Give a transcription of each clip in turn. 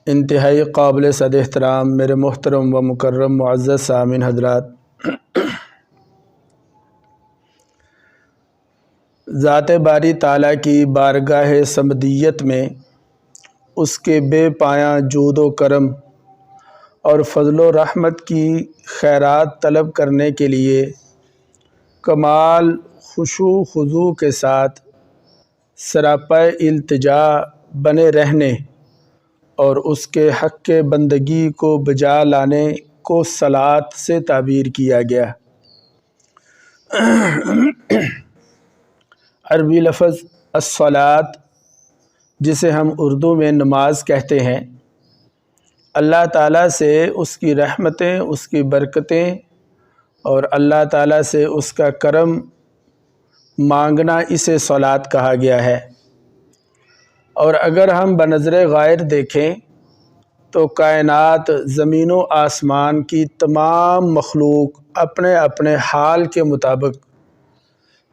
انتہائی قابل صد احترام میرے محترم و مکرم معزز سامعین حضرات، ذات باری تعالیٰ کی بارگاہ صمدیت میں اس کے بے پایاں جود و کرم اور فضل و رحمت کی خیرات طلب کرنے کے لیے کمال خشوع خضوع کے ساتھ سراپا التجا بنے رہنے اور اس کے حق کے بندگی کو بجا لانے کو صلاۃ سے تعبیر کیا گیا۔ عربی لفظ الصلاۃ، جسے ہم اردو میں نماز کہتے ہیں، اللہ تعالیٰ سے اس کی رحمتیں، اس کی برکتیں اور اللہ تعالیٰ سے اس کا کرم مانگنا، اسے صلاۃ کہا گیا ہے۔ اور اگر ہم بنظر غائر دیکھیں تو کائنات، زمین و آسمان کی تمام مخلوق اپنے اپنے حال کے مطابق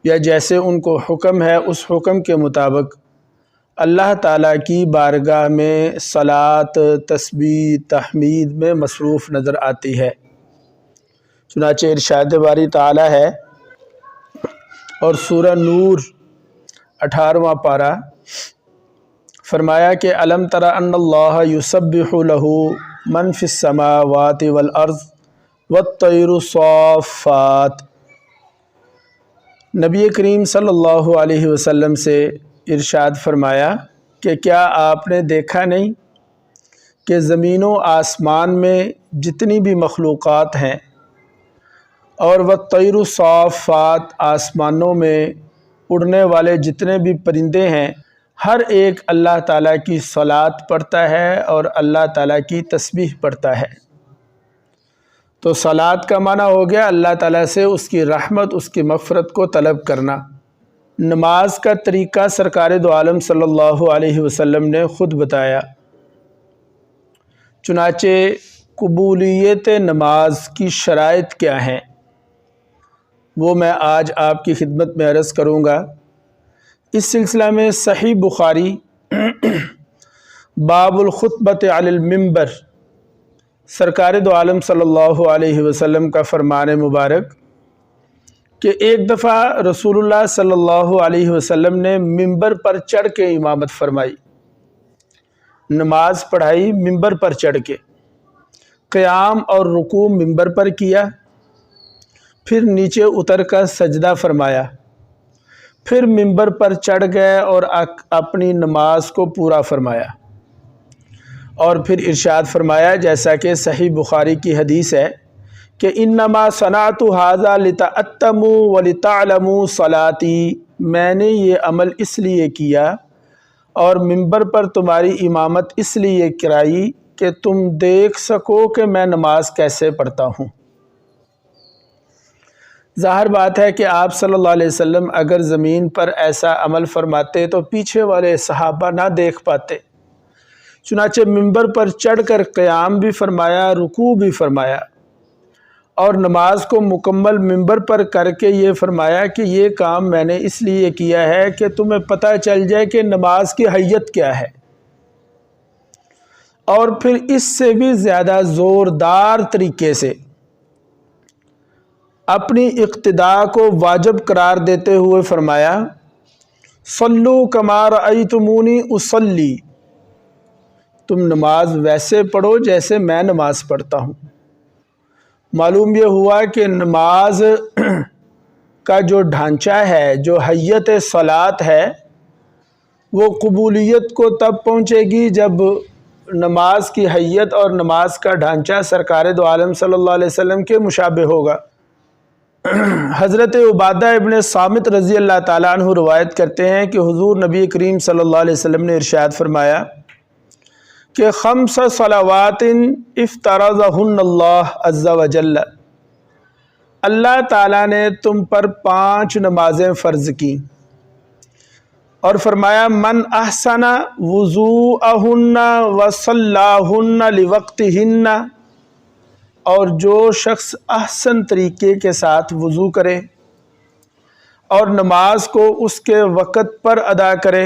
یا جیسے ان کو حکم ہے اس حکم کے مطابق اللہ تعالیٰ کی بارگاہ میں صلاۃ، تسبیح، تحمید میں مصروف نظر آتی ہے۔ چنانچہ ارشاد باری تعالیٰ ہے اور سورہ نور 18واں پارہ، فرمایا کہ الم تر ان اللہ یسبح لہ من فی السماوات والارض والطیر صافات۔ نبی کریم صلی اللہ علیہ وسلم سے ارشاد فرمایا کہ کیا آپ نے دیکھا نہیں کہ زمین و آسمان میں جتنی بھی مخلوقات ہیں اور والطیر صافات، آسمانوں میں اڑنے والے جتنے بھی پرندے ہیں، ہر ایک اللہ تعالیٰ کی صلاۃ پڑھتا ہے اور اللہ تعالیٰ کی تسبیح پڑھتا ہے۔ تو صلاۃ کا معنی ہو گیا اللہ تعالیٰ سے اس کی رحمت، اس کی مغفرت کو طلب کرنا۔ نماز کا طریقہ سرکار دو عالم صلی اللہ علیہ وسلم نے خود بتایا۔ چنانچہ قبولیت نماز کی شرائط کیا ہیں، وہ میں آج آپ کی خدمت میں عرض کروں گا۔ اس سلسلہ میں صحیح بخاری باب الخطبۃ علی المنبر، سرکار دو عالم صلی اللہ علیہ وسلم کا فرمان مبارک کہ ایک دفعہ رسول اللہ صلی اللہ علیہ وسلم نے منبر پر چڑھ کے امامت فرمائی، نماز پڑھائی منبر پر چڑھ کے، قیام اور رکوع منبر پر کیا، پھر نیچے اتر کر سجدہ فرمایا، پھر منبر پر چڑھ گئے اور اپنی نماز کو پورا فرمایا، اور پھر ارشاد فرمایا جیسا کہ صحیح بخاری کی حدیث ہے کہ انما صنعت ھذا لتأتموا ولتعلموا صلاتی، میں نے یہ عمل اس لیے کیا اور منبر پر تمہاری امامت اس لیے کرائی کہ تم دیکھ سکو کہ میں نماز کیسے پڑھتا ہوں۔ ظاہر بات ہے کہ آپ صلی اللہ علیہ وسلم اگر زمین پر ایسا عمل فرماتے تو پیچھے والے صحابہ نہ دیکھ پاتے، چنانچہ منبر پر چڑھ کر قیام بھی فرمایا، رکوع بھی فرمایا، اور نماز کو مکمل منبر پر کر کے یہ فرمایا کہ یہ کام میں نے اس لیے کیا ہے کہ تمہیں پتہ چل جائے کہ نماز کی حیت کیا ہے، اور پھر اس سے بھی زیادہ زوردار طریقے سے اپنی اقتداء کو واجب قرار دیتے ہوئے فرمایا صلو کما رأیتمونی اصلی، تم نماز ویسے پڑھو جیسے میں نماز پڑھتا ہوں۔ معلوم یہ ہوا کہ نماز کا جو ڈھانچہ ہے، جو حیت صلاۃ ہے، وہ قبولیت کو تب پہنچے گی جب نماز کی حیت اور نماز کا ڈھانچہ سرکار دو عالم صلی اللہ علیہ وسلم کے مشابہ ہوگا۔ حضرت عبادہ ابن صامت رضی اللہ تعالیٰ عنہ روایت کرتے ہیں کہ حضور نبی کریم صلی اللہ علیہ وسلم نے ارشاد فرمایا کہ 5 صلوات افترضہن اللہ عز وجل، اللہ تعالیٰ نے تم پر 5 نمازیں فرض کی، اور فرمایا من احسن وضوءہن وصلاہن لوقتہن، اور جو شخص احسن طریقے کے ساتھ وضو کرے اور نماز کو اس کے وقت پر ادا کرے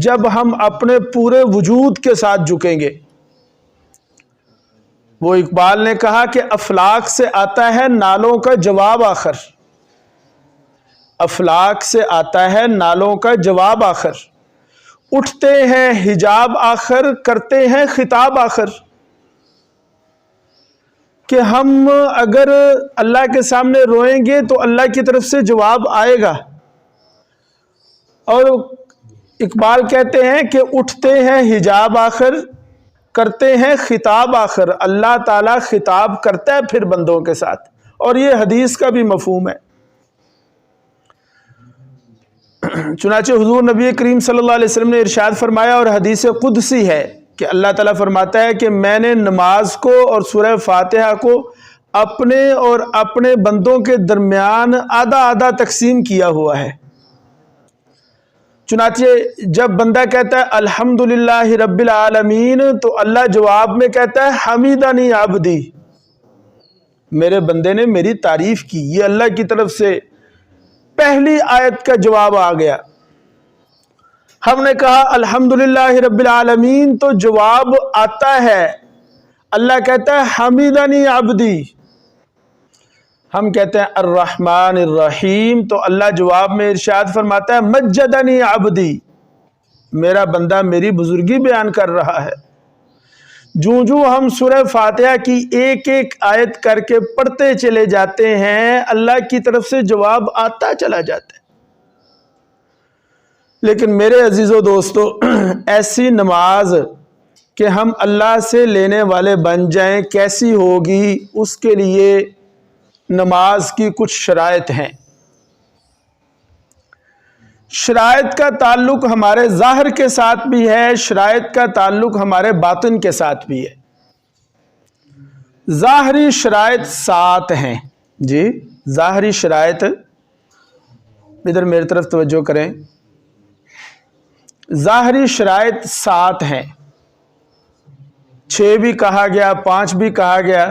جب ہم اپنے پورے وجود کے ساتھ جھکیں گے۔ وہ اقبال نے کہا کہ افلاک سے آتا ہے نالوں کا جواب آخر، افلاک سے آتا ہے نالوں کا جواب آخر، اٹھتے ہیں حجاب آخر، کرتے ہیں خطاب آخر۔ کہ ہم اگر اللہ کے سامنے روئیں گے تو اللہ کی طرف سے جواب آئے گا، اور اقبال کہتے ہیں کہ اٹھتے ہیں حجاب آخر، کرتے ہیں خطاب آخر۔ اللہ تعالیٰ خطاب کرتا ہے پھر بندوں کے ساتھ، اور یہ حدیث کا بھی مفہوم ہے۔ چنانچہ حضور نبی کریم صلی اللہ علیہ وسلم نے ارشاد فرمایا، اور حدیث قدسی ہے، کہ اللہ تعالیٰ فرماتا ہے کہ میں نے نماز کو اور سورہ فاتحہ کو اپنے اور اپنے بندوں کے درمیان آدھا آدھا تقسیم کیا ہوا ہے۔ چنانچہ جب بندہ کہتا ہے الحمدللہ رب العالمین، تو اللہ جواب میں کہتا ہے حمیدنی عبدی، میرے بندے نے میری تعریف کی۔ یہ اللہ کی طرف سے پہلی آیت کا جواب آ گیا۔ ہم نے کہا الحمدللہ رب العالمین، تو جواب آتا ہے، اللہ کہتا ہے حمیدنی عبدی۔ ہم کہتے ہیں الرحمن الرحیم، تو اللہ جواب میں ارشاد فرماتا ہے مجدنی عبدی، میرا بندہ میری بزرگی بیان کر رہا ہے۔ جو ہم سورہ فاتحہ کی ایک ایک آیت کر کے پڑھتے چلے جاتے ہیں، اللہ کی طرف سے جواب آتا چلا جاتا ہے۔ لیکن میرے عزیزو دوستو، ایسی نماز کہ ہم اللہ سے لینے والے بن جائیں کیسی ہوگی؟ اس کے لیے نماز کی کچھ شرائط ہیں۔ شرائط کا تعلق ہمارے ظاہر کے ساتھ بھی ہے، شرائط کا تعلق ہمارے باطن کے ساتھ بھی ہے۔ ظاہری شرائط 7 ہیں۔ جی، ظاہری شرائط، ادھر میری طرف توجہ کریں، ظاہری شرائط 7 ہیں۔ 6 بھی کہا گیا، 5 بھی کہا گیا،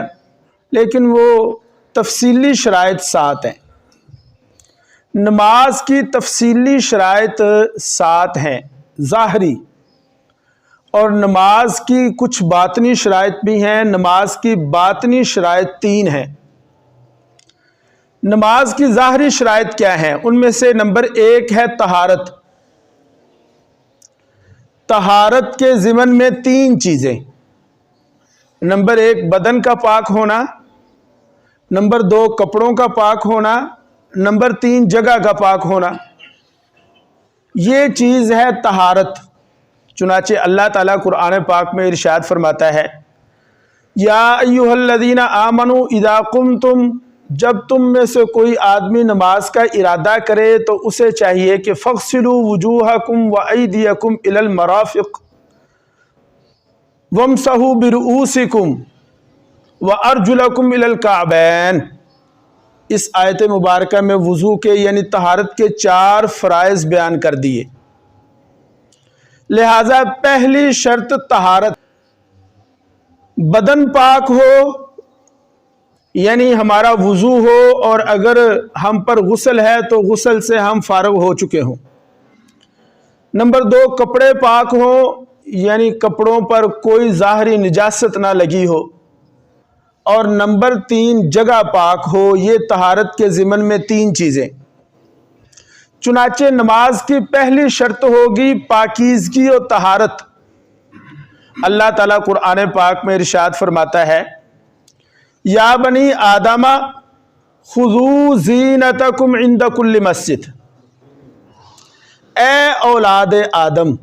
لیکن وہ تفصیلی شرائط 7 ہیں۔ نماز کی تفصیلی شرائط 7 ہیں ظاہری، اور نماز کی کچھ باطنی شرائط بھی ہیں۔ نماز کی باطنی شرائط 3 ہیں۔ نماز کی ظاہری شرائط کیا ہیں؟ ان میں سے نمبر 1 ہے طہارت۔ طہارت کے ضمن میں 3 چیزیں، نمبر 1 بدن کا پاک ہونا، نمبر 2 کپڑوں کا پاک ہونا، نمبر 3 جگہ کا پاک ہونا۔ یہ چیز ہے طہارت۔ چنانچہ اللہ تعالیٰ قرآن پاک میں ارشاد فرماتا ہے، یا ایھا الذین آمنوا اذا قمتم، جب تم میں سے کوئی آدمی نماز کا ارادہ کرے تو اسے چاہیے کہ فاغسلوا وجوہکم وایدیکم الی المرافق وامسحوا برؤوسکم وارجلکم الی الکعبین۔ اس آیت مبارکہ میں وضو کے یعنی طہارت کے 4 فرائض بیان کر دیے۔ لہذا پہلی شرط طہارت، بدن پاک ہو یعنی ہمارا وضو ہو، اور اگر ہم پر غسل ہے تو غسل سے ہم فارغ ہو چکے ہوں۔ نمبر 2 کپڑے پاک ہوں، یعنی کپڑوں پر کوئی ظاہری نجاست نہ لگی ہو، اور نمبر 3 جگہ پاک ہو۔ یہ طہارت کے ضمن میں 3 چیزیں۔ چنانچہ نماز کی پہلی شرط ہوگی پاکیزگی و طہارت۔ اللہ تعالیٰ قرآن پاک میں ارشاد فرماتا ہے، یا بنی آدم خذوا زینتکم عند کل مسجد، اے اولاد آدم،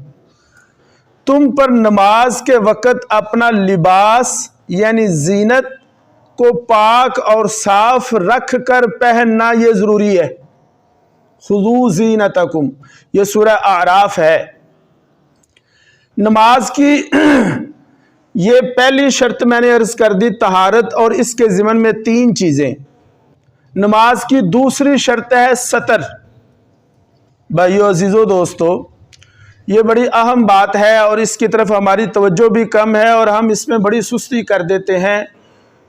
تم پر نماز کے وقت اپنا لباس یعنی زینت کو پاک اور صاف رکھ کر پہننا یہ ضروری ہے۔ خذوا زینتکم، یہ سورہ اعراف ہے۔ نماز کی یہ پہلی شرط میں نے عرض کر دی طہارت، اور اس کے ضمن میں 3 چیزیں۔ نماز کی دوسری شرط ہے ستر۔ بھائیو عزیزو دوستو، یہ بڑی اہم بات ہے، اور اس کی طرف ہماری توجہ بھی کم ہے، اور ہم اس میں بڑی سستی کر دیتے ہیں۔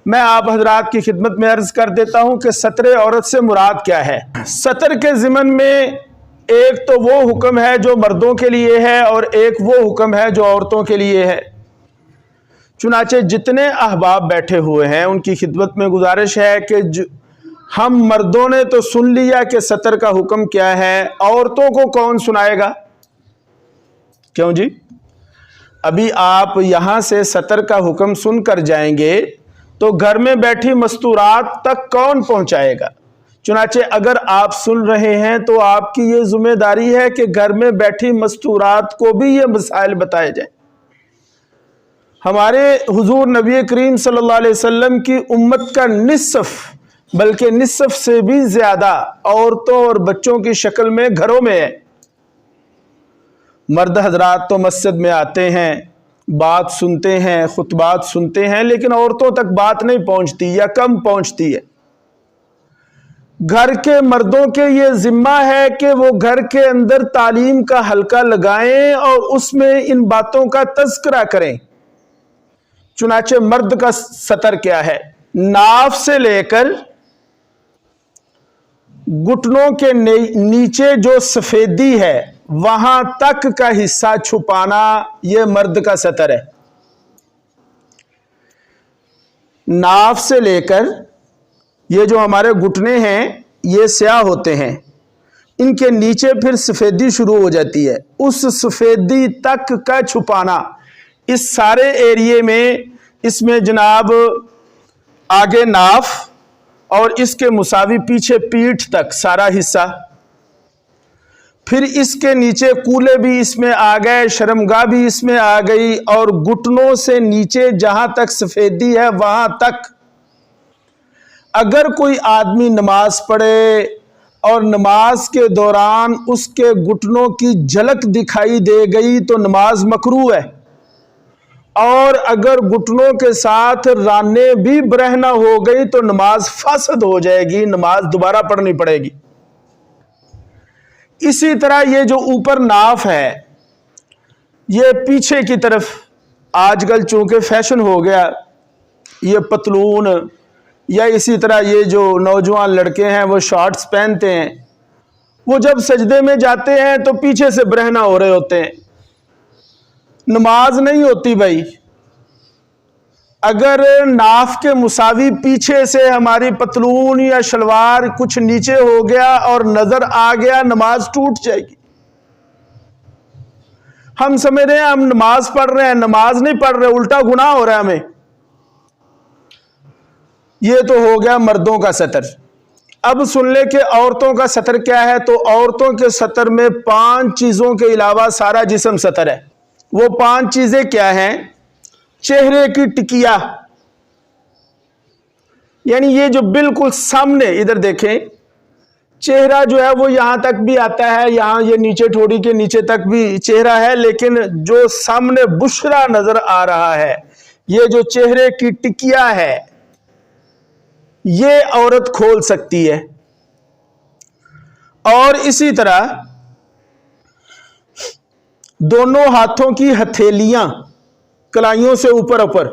میں آپ حضرات کی خدمت میں عرض کر دیتا ہوں کہ ستر عورت سے مراد کیا ہے۔ ستر کے ضمن میں ایک تو وہ حکم ہے جو مردوں کے لیے ہے اور ایک وہ حکم ہے جو عورتوں کے لیے ہے۔ چنانچہ جتنے احباب بیٹھے ہوئے ہیں ان کی خدمت میں گزارش ہے کہ ہم مردوں نے تو سن لیا کہ سطر کا حکم کیا ہے، عورتوں کو کون سنائے گا؟ کیوں جی؟ ابھی آپ یہاں سے سطر کا حکم سن کر جائیں گے تو گھر میں بیٹھی مستورات تک کون پہنچائے گا؟ چنانچہ اگر آپ سن رہے ہیں تو آپ کی یہ ذمہ داری ہے کہ گھر میں بیٹھی مستورات کو بھی یہ مسائل بتائے جائیں۔ ہمارے حضور نبی کریم صلی اللہ علیہ وسلم کی امت کا نصف، بلکہ نصف سے بھی زیادہ عورتوں اور بچوں کی شکل میں گھروں میں ہے۔ مرد حضرات تو مسجد میں آتے ہیں، بات سنتے ہیں، خطبات سنتے ہیں، لیکن عورتوں تک بات نہیں پہنچتی یا کم پہنچتی ہے۔ گھر کے مردوں کے یہ ذمہ ہے کہ وہ گھر کے اندر تعلیم کا حلقہ لگائیں اور اس میں ان باتوں کا تذکرہ کریں۔ چنانچہ مرد کا سطر کیا ہے؟ ناف سے لے کر گھٹنوں کے نیچے جو سفیدی ہے وہاں تک کا حصہ چھپانا، یہ مرد کا سطر ہے۔ ناف سے لے کر یہ جو ہمارے گھٹنے ہیں یہ سیاہ ہوتے ہیں، ان کے نیچے پھر سفیدی شروع ہو جاتی ہے، اس سفیدی تک کا چھپانا، اس سارے ایریے میں، اس میں جناب آگے ناف اور اس کے مساوی پیچھے پیٹھ تک سارا حصہ، پھر اس کے نیچے کولے بھی اس میں آ گئے، شرمگاہ بھی اس میں آ گئی، اور گھٹنوں سے نیچے جہاں تک سفیدی ہے وہاں تک۔ اگر کوئی آدمی نماز پڑھے اور نماز کے دوران اس کے گھٹنوں کی جھلک دکھائی دے گئی تو نماز مکروہ ہے، اور اگر گھٹنوں کے ساتھ رانیں بھی برہنہ ہو گئی تو نماز فاسد ہو جائے گی، نماز دوبارہ پڑھنی پڑے گی۔ اسی طرح یہ جو اوپر ناف ہے یہ پیچھے کی طرف، آج کل چونکہ فیشن ہو گیا یہ پتلون، یا اسی طرح یہ جو نوجوان لڑکے ہیں وہ شارٹس پہنتے ہیں، وہ جب سجدے میں جاتے ہیں تو پیچھے سے برہنہ ہو رہے ہوتے ہیں، نماز نہیں ہوتی بھائی۔ اگر ناف کے مساوی پیچھے سے ہماری پتلون یا شلوار کچھ نیچے ہو گیا اور نظر آ گیا، نماز ٹوٹ جائے گی۔ ہم سمجھ رہے ہیں ہم نماز پڑھ رہے ہیں، نماز نہیں پڑھ رہے، الٹا گناہ ہو رہا ہے ہمیں۔ یہ تو ہو گیا مردوں کا سطر۔ اب سن لے کہ عورتوں کا سطر کیا ہے، تو عورتوں کے سطر میں 5 چیزوں کے علاوہ سارا جسم سطر ہے۔ وہ 5 چیزیں کیا ہیں؟ چہرے کی ٹکیا، یعنی یہ جو بالکل سامنے، ادھر دیکھیں، چہرہ جو ہے وہ یہاں تک بھی آتا ہے، یہاں یہ نیچے ٹھوڑی کے نیچے تک بھی چہرہ ہے، لیکن جو سامنے بشرا نظر آ رہا ہے، یہ جو چہرے کی ٹکیا ہے یہ عورت کھول سکتی ہے۔ اور اسی طرح دونوں ہاتھوں کی ہتھیلیاں کلائیوں سے اوپر اوپر،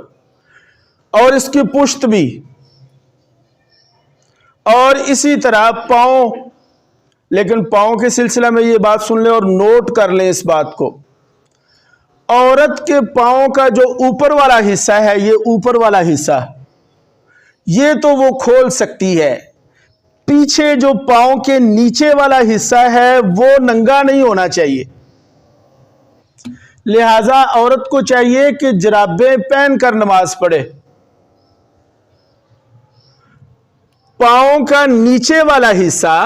اور اس کی پشت بھی، اور اسی طرح پاؤں۔ لیکن پاؤں کے سلسلہ میں یہ بات سن لیں اور نوٹ کر لیں اس بات کو، عورت کے پاؤں کا جو اوپر والا حصہ ہے، یہ اوپر والا حصہ یہ تو وہ کھول سکتی ہے، پیچھے جو پاؤں کے نیچے والا حصہ ہے وہ ننگا نہیں ہونا چاہیے۔ لہذا عورت کو چاہیے کہ جرابیں پہن کر نماز پڑھے۔ پاؤں کا نیچے والا حصہ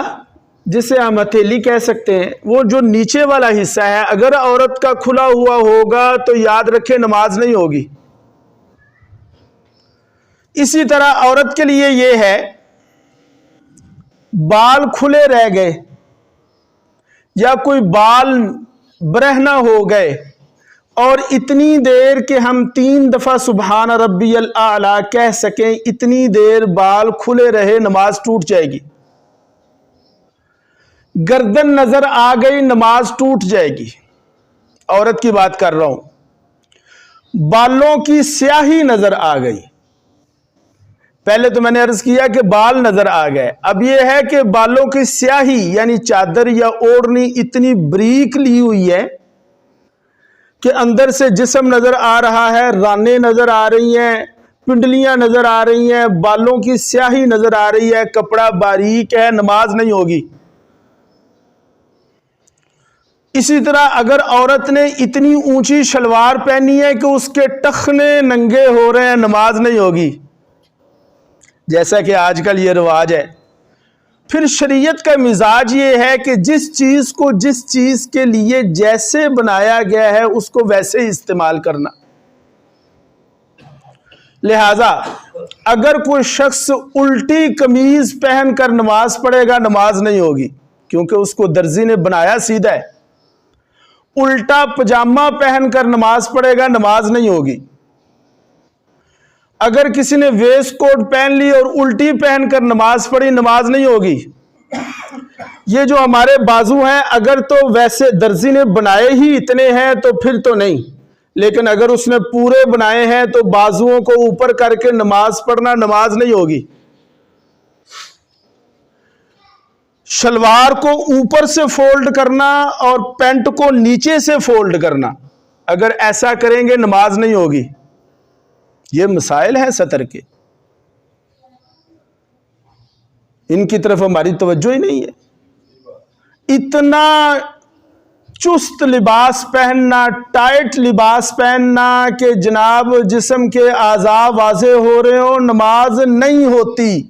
جسے ہم ہتھیلی کہہ سکتے ہیں، وہ جو نیچے والا حصہ ہے اگر عورت کا کھلا ہوا ہوگا تو یاد رکھے نماز نہیں ہوگی۔ اسی طرح عورت کے لیے یہ ہے، بال کھلے رہ گئے یا کوئی بال برہنہ ہو گئے اور اتنی دیر کہ ہم 3 دفعہ سبحان ربی الاعلی کہہ سکیں، اتنی دیر بال کھلے رہے، نماز ٹوٹ جائے گی۔ گردن نظر آ گئی، نماز ٹوٹ جائے گی۔ عورت کی بات کر رہا ہوں۔ بالوں کی سیاہی نظر آ گئی، پہلے تو میں نے عرض کیا کہ بال نظر آ گئے، اب یہ ہے کہ بالوں کی سیاہی یعنی چادر یا اوڑھنی اتنی بریک لی ہوئی ہے کہ اندر سے جسم نظر آ رہا ہے، رانیں نظر آ رہی ہیں، پنڈلیاں نظر آ رہی ہیں، بالوں کی سیاہی نظر آ رہی ہے، کپڑا باریک ہے، نماز نہیں ہوگی۔ اسی طرح اگر عورت نے اتنی اونچی شلوار پہنی ہے کہ اس کے ٹخنے ننگے ہو رہے ہیں، نماز نہیں ہوگی، جیسا کہ آج کل یہ رواج ہے۔ پھر شریعت کا مزاج یہ ہے کہ جس چیز کو جس چیز کے لیے جیسے بنایا گیا ہے اس کو ویسے ہی استعمال کرنا۔ لہذا اگر کوئی شخص الٹی قمیض پہن کر نماز پڑھے گا، نماز نہیں ہوگی، کیونکہ اس کو درزی نے بنایا سیدھا ہے۔ الٹا پجامہ پہن کر نماز پڑھے گا، نماز نہیں ہوگی۔ اگر کسی نے ویسٹ کوٹ پہن لی اور الٹی پہن کر نماز پڑھی، نماز نہیں ہوگی۔ یہ جو ہمارے بازو ہیں اگر تو ویسے درزی نے بنائے ہی اتنے ہیں تو پھر تو نہیں، لیکن اگر اس نے پورے بنائے ہیں تو بازوؤں کو اوپر کر کے نماز پڑھنا، نماز نہیں ہوگی۔ شلوار کو اوپر سے فولڈ کرنا اور پینٹ کو نیچے سے فولڈ کرنا، اگر ایسا کریں گے نماز نہیں ہوگی۔ یہ مسائل ہیں سطر کے، ان کی طرف ہماری توجہ ہی نہیں ہے۔ اتنا چست لباس پہننا، ٹائٹ لباس پہننا کہ جناب جسم کے اعضاء واضح ہو رہے ہو، نماز نہیں ہوتی۔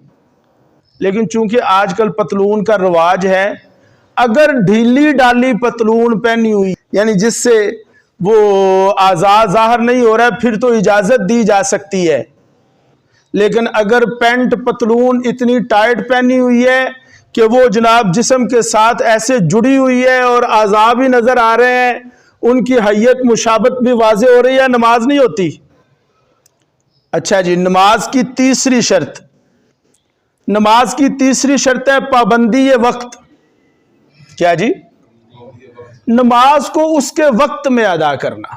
لیکن چونکہ آج کل پتلون کا رواج ہے، اگر ڈھیلی ڈالی پتلون پہنی ہوئی یعنی جس سے وہ اعضاء ظاہر نہیں ہو رہا ہے، پھر تو اجازت دی جا سکتی ہے۔ لیکن اگر پینٹ پتلون اتنی ٹائٹ پہنی ہوئی ہے کہ وہ جناب جسم کے ساتھ ایسے جڑی ہوئی ہے اور اعضاء بھی نظر آ رہے ہیں، ان کی حیت مشابت بھی واضح ہو رہی ہے، نماز نہیں ہوتی۔ اچھا جی، نماز کی تیسری شرط، نماز کی تیسری شرط ہے پابندی وقت۔ کیا جی؟ نماز کو اس کے وقت میں ادا کرنا۔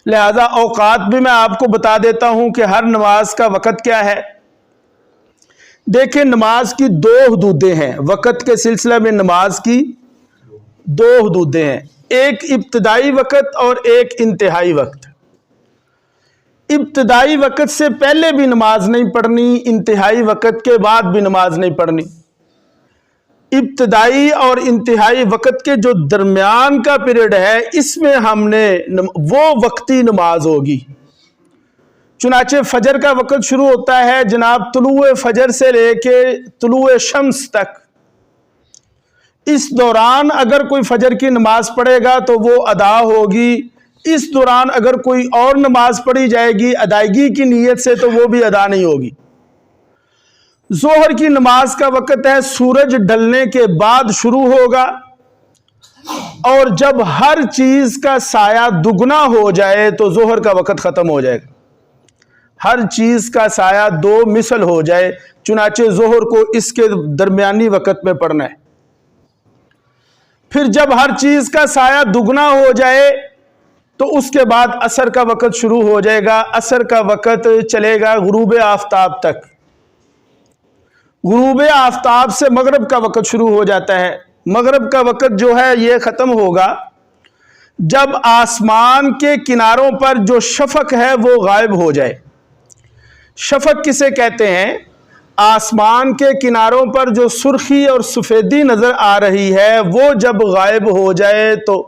لہذا اوقات بھی میں آپ کو بتا دیتا ہوں کہ ہر نماز کا وقت کیا ہے۔ دیکھیں، نماز کی دو حدودیں ہیں، وقت کے سلسلہ میں نماز کی دو حدودیں ہیں، ایک ابتدائی وقت اور ایک انتہائی وقت۔ ابتدائی وقت سے پہلے بھی نماز نہیں پڑھنی، انتہائی وقت کے بعد بھی نماز نہیں پڑھنی۔ ابتدائی اور انتہائی وقت کے جو درمیان کا پیریڈ ہے، اس میں ہم نے وہ وقتی نماز ہوگی۔ چنانچہ فجر کا وقت شروع ہوتا ہے جناب طلوع فجر سے لے کے طلوع شمس تک، اس دوران اگر کوئی فجر کی نماز پڑھے گا تو وہ ادا ہوگی، اس دوران اگر کوئی اور نماز پڑھی جائے گی ادائیگی کی نیت سے تو وہ بھی ادا نہیں ہوگی۔ ظہر کی نماز کا وقت ہے سورج ڈھلنے کے بعد شروع ہوگا، اور جب ہر چیز کا سایہ دگنا ہو جائے تو ظہر کا وقت ختم ہو جائے گا، ہر چیز کا سایہ دو مثل ہو جائے، چنانچہ ظہر کو اس کے درمیانی وقت میں پڑھنا ہے۔ پھر جب ہر چیز کا سایہ دگنا ہو جائے تو اس کے بعد عصر کا وقت شروع ہو جائے گا، عصر کا وقت چلے گا غروب آفتاب تک۔ غروب آفتاب سے مغرب کا وقت شروع ہو جاتا ہے، مغرب کا وقت جو ہے یہ ختم ہوگا جب آسمان کے کناروں پر جو شفق ہے وہ غائب ہو جائے۔ شفق کسے کہتے ہیں؟ آسمان کے کناروں پر جو سرخی اور سفیدی نظر آ رہی ہے وہ جب غائب ہو جائے تو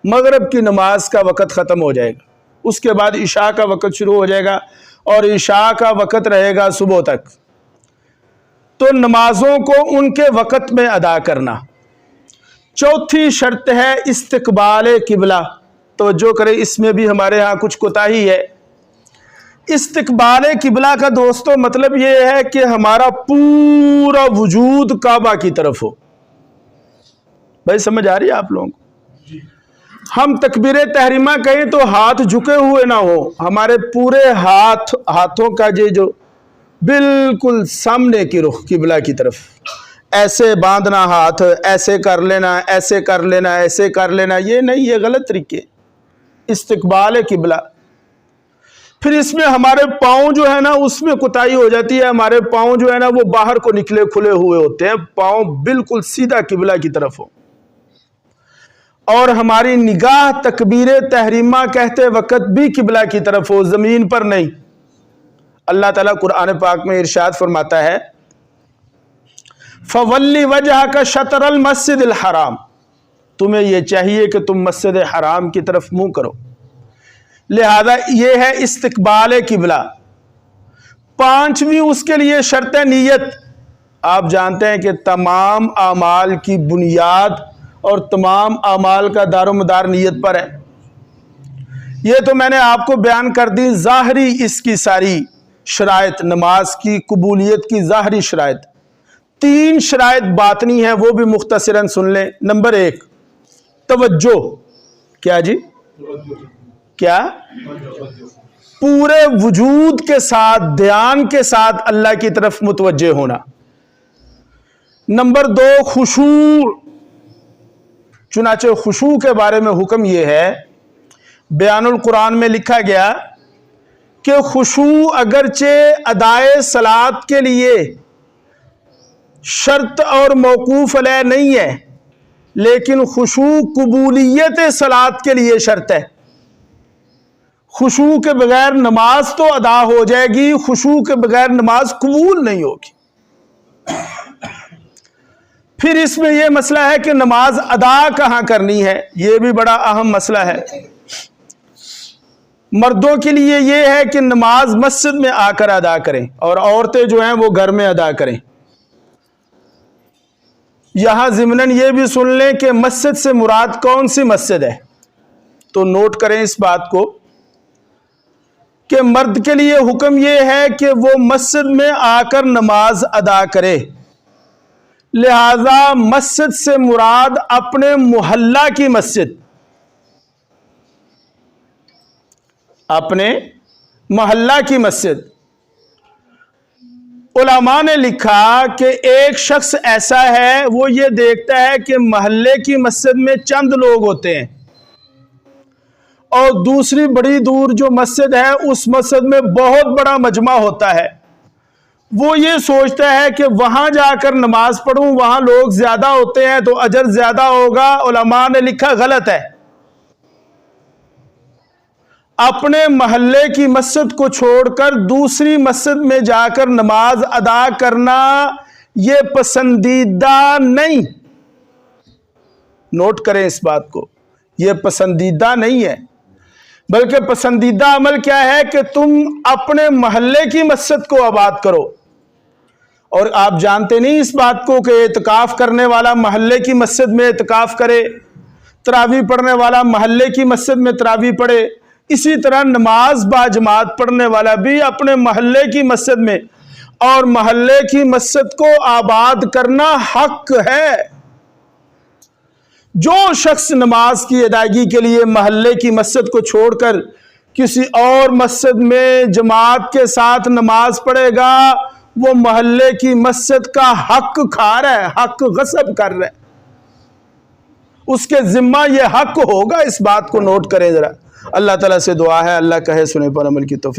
مغرب کی نماز کا وقت ختم ہو جائے گا، اس کے بعد عشاء کا وقت شروع ہو جائے گا اور عشاء کا وقت رہے گا صبح تک۔ تو نمازوں کو ان کے وقت میں ادا کرنا۔ چوتھی شرط ہے استقبال قبلہ۔ توجہ کریں، اس میں بھی ہمارے ہاں کچھ کوتاہی ہے۔ استقبال قبلہ کا دوستو مطلب یہ ہے کہ ہمارا پورا وجود کعبہ کی طرف ہو۔ بھائی سمجھ آ رہی ہے آپ لوگوں کو؟ ہم تکبیر تحریمہ کہیں تو ہاتھ جھکے ہوئے نہ ہو، ہمارے پورے ہاتھوں کا جو بالکل سامنے کی رخ قبلہ کی طرف، ایسے باندھنا ہاتھ، ایسے کر لینا، ایسے کر لینا، ایسے کر لینا، یہ نہیں، یہ غلط طریقے۔ استقبال قبلہ۔ پھر اس میں ہمارے پاؤں جو ہے نا اس میں کوتاہی ہو جاتی ہے، ہمارے پاؤں جو ہے نا وہ باہر کو نکلے کھلے ہوئے ہوتے ہیں، پاؤں بالکل سیدھا قبلہ کی طرف ہو، اور ہماری نگاہ تکبیر تحریمہ کہتے وقت بھی قبلہ کی طرف ہو، زمین پر نہیں۔ اللہ تعالیٰ قرآن پاک میں ارشاد فرماتا ہے فَوَلِّ وَجْهَكَ شَطْرَ الْمَسْجِدِ الْحَرَامِ، تمہیں یہ چاہیے کہ تم مسجد حرام کی طرف منہ کرو، لہذا یہ ہے استقبال قبلہ۔ پانچویں اس کے لیے شرط نیت۔ آپ جانتے ہیں کہ تمام اعمال کی بنیاد اور تمام اعمال کا دار و مدار نیت پر ہے۔ یہ تو میں نے آپ کو بیان کر دی ظاہری اس کی ساری شرائط، نماز کی قبولیت کی ظاہری شرائط۔ تین شرائط باطنی ہیں، وہ بھی مختصراً سن لیں۔ نمبر 1 توجہ۔ کیا جی؟ کیا؟ پورے وجود کے ساتھ، دھیان کے ساتھ اللہ کی طرف متوجہ ہونا۔ نمبر 2 خشوع۔ چنانچہ خشوع کے بارے میں حکم یہ ہے، بیان القرآن میں لکھا گیا کہ خشوع اگرچہ ادائے صلاۃ کے لیے شرط اور موقوف علیہ نہیں ہے، لیکن خشوع قبولیت صلاۃ کے لیے شرط ہے۔ خشوع کے بغیر نماز تو ادا ہو جائے گی، خشوع کے بغیر نماز قبول نہیں ہوگی۔ پھر اس میں یہ مسئلہ ہے کہ نماز ادا کہاں کرنی ہے، یہ بھی بڑا اہم مسئلہ ہے۔ مردوں کے لیے یہ ہے کہ نماز مسجد میں آ کر ادا کریں، اور عورتیں جو ہیں وہ گھر میں ادا کریں۔ یہاں ضمناً یہ بھی سن لیں کہ مسجد سے مراد کون سی مسجد ہے، تو نوٹ کریں اس بات کو کہ مرد کے لیے حکم یہ ہے کہ وہ مسجد میں آ کر نماز ادا کرے، لہذا مسجد سے مراد اپنے محلہ کی مسجد، اپنے محلہ کی مسجد۔ علماء نے لکھا کہ ایک شخص ایسا ہے وہ یہ دیکھتا ہے کہ محلے کی مسجد میں چند لوگ ہوتے ہیں، اور دوسری بڑی دور جو مسجد ہے اس مسجد میں بہت بڑا مجمع ہوتا ہے۔ وہ یہ سوچتا ہے کہ وہاں جا کر نماز پڑھوں، وہاں لوگ زیادہ ہوتے ہیں تو اجر زیادہ ہوگا۔ علماء نے لکھا غلط ہے۔ اپنے محلے کی مسجد کو چھوڑ کر دوسری مسجد میں جا کر نماز ادا کرنا یہ پسندیدہ نہیں۔ نوٹ کریں اس بات کو، یہ پسندیدہ نہیں ہے، بلکہ پسندیدہ عمل کیا ہے کہ تم اپنے محلے کی مسجد کو آباد کرو۔ اور آپ جانتے نہیں اس بات کو کہ اعتکاف کرنے والا محلے کی مسجد میں اعتکاف کرے، تراویح پڑھنے والا محلے کی مسجد میں تراویح پڑھے، اسی طرح نماز با جماعت پڑھنے والا بھی اپنے محلے کی مسجد میں، اور محلے کی مسجد کو آباد کرنا حق ہے۔ جو شخص نماز کی ادائیگی کے لیے محلے کی مسجد کو چھوڑ کر کسی اور مسجد میں جماعت کے ساتھ نماز پڑھے گا، وہ محلے کی مسجد کا حق کھا رہا ہے، حق غصب کر رہا ہے، اس کے ذمہ یہ حق ہوگا۔ اس بات کو نوٹ کریں ذرا۔ اللہ تعالیٰ سے دعا ہے اللہ کہے سنے پر عمل کی توفیق